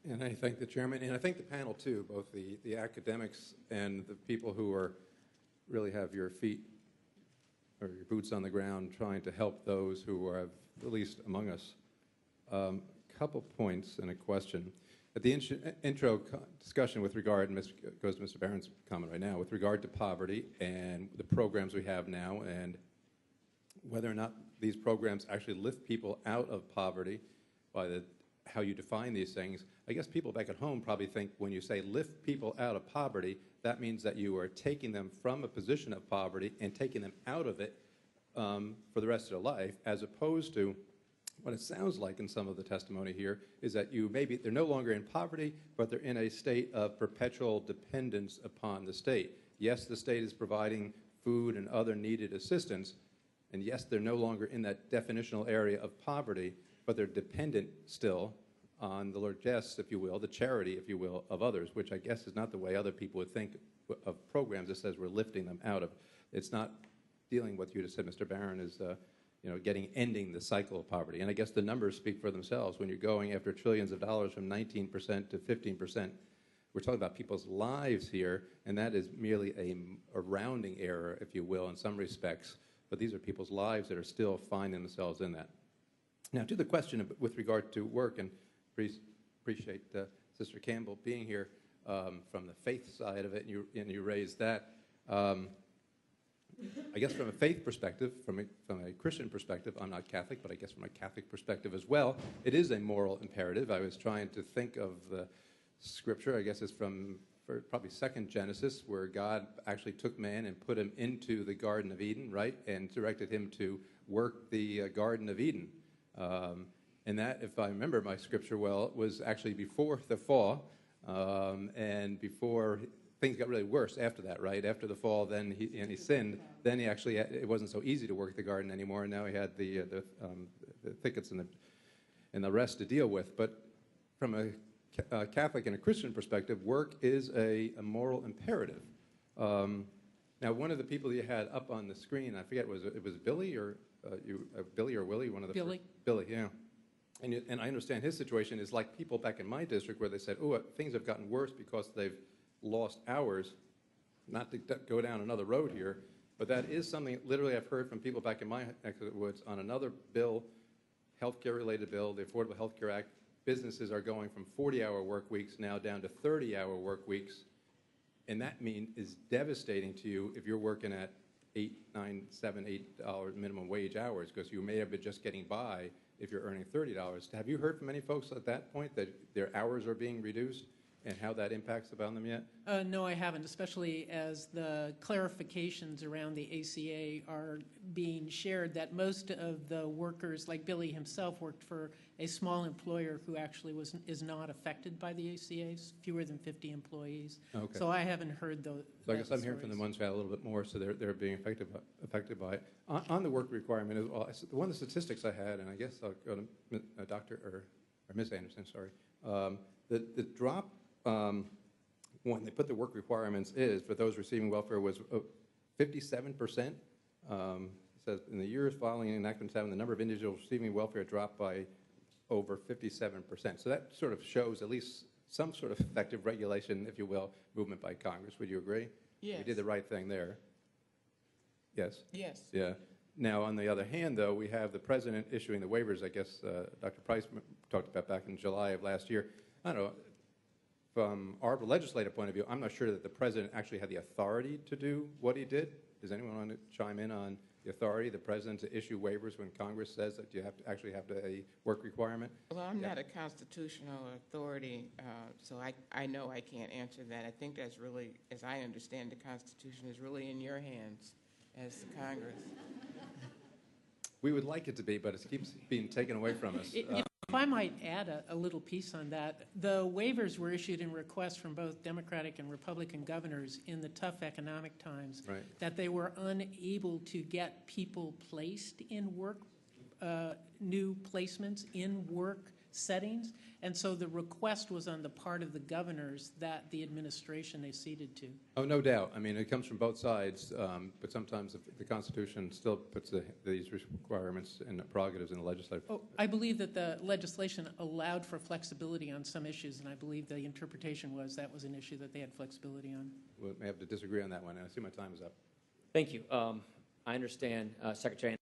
And I thank the chairman, and I thank the panel too, both the academics and the people who are really have your feet or your boots on the ground trying to help those who are the least among us. Couple points and a question. At the intro discussion with regard, and goes to Mr. Barron's comment right now, with regard to poverty and the programs we have now and whether or not these programs actually lift people out of poverty by how you define these things. I guess people back at home probably think when you say lift people out of poverty, that means that you are taking them from a position of poverty and taking them out of it for the rest of their life, as opposed to what it sounds like in some of the testimony here is that they're no longer in poverty, but they're in a state of perpetual dependence upon the state. Yes, the state is providing food and other needed assistance, and yes, they're no longer in that definitional area of poverty, but they're dependent still on the largesse, if you will, the charity, if you will, of others, which I guess is not the way other people would think of programs that says we're lifting them out of. It's not dealing with what you just said, Mr. Barron, is ending the cycle of poverty. And I guess the numbers speak for themselves. When you're going after trillions of dollars from 19% to 15%, we're talking about people's lives here, and that is merely a rounding error, if you will, in some respects. But these are people's lives that are still finding themselves in that. Now, to the question with regard to work, and appreciate Sister Campbell being here from the faith side of it, and you raised that. I guess from a faith perspective, from a Christian perspective, I'm not Catholic, but I guess from a Catholic perspective as well, it is a moral imperative. I was trying to think of the scripture, I guess it's from probably 2nd Genesis, where God actually took man and put him into the Garden of Eden, right, and directed him to work the Garden of Eden. And that, if I remember my scripture well, was actually before the fall and before things got really worse after that, right? After the fall, then he sinned. Then it wasn't so easy to work the garden anymore, and now he had the thickets and the rest to deal with. But from a Catholic and a Christian perspective, work is a moral imperative. Now, one of the people you had up on the screen, I forget, it was Billy or Billy or Willie? One of the Billy. Billy, yeah. And I understand his situation is like people back in my district where they said, oh, things have gotten worse because they've lost hours. Not to go down another road here, but that is something literally I've heard from people back in my neck of the woods on another bill, healthcare-related bill, the Affordable Health Care Act. Businesses are going from 40-hour work weeks now down to 30-hour work weeks, and that is devastating to you if you're working at $8, $9, $7, $8 minimum wage hours, because you may have been just getting by if you're earning $30. Have you heard from any folks at that point that their hours are being reduced and how that impacts upon them yet? No, I haven't, especially as the clarifications around the ACA are being shared, that most of the workers, like Billy himself, worked for a small employer who actually is not affected by the ACAs, fewer than 50 employees. Okay. So I haven't heard those. So I guess I'm hearing from the ones who had a little bit more, so they're being affected by it. On the work requirement, as well, one of the statistics I had, and I guess I'll go to Dr. or Ms. Anderson, sorry, the drop. When they put the work requirements for those receiving welfare was 57%. Says in the years following enactment 7, the number of individuals receiving welfare dropped by over 57%. So that sort of shows at least some sort of effective regulation, if you will, movement by Congress. Would you agree? Yes. We did the right thing there. Yes? Yes. Yeah. Now, on the other hand, though, we have the president issuing the waivers, I guess Dr. Price talked about back in July of last year. I don't know. From our legislative point of view, I'm not sure that the president actually had the authority to do what he did. Does anyone want to chime in on the authority of the president to issue waivers when Congress says that you actually have a work requirement? Well, I'm not a constitutional authority, so I know I can't answer that. I think that's really, as I understand the Constitution, is really in your hands as Congress. We would like it to be, but it keeps being taken away from us. If I might add a little piece on that, the waivers were issued in requests from both Democratic and Republican governors in the tough economic times, right, that they were unable to get people placed in work, new placements in work settings. And so the request was on the part of the governors that the administration acceded to. Oh, no doubt. I mean, it comes from both sides, but sometimes the Constitution still puts these requirements and prerogatives in the legislature. Oh, I believe that the legislation allowed for flexibility on some issues, and I believe the interpretation was that was an issue that they had flexibility on. We may have to disagree on that one. I see my time is up. Thank you. I understand, Secretary.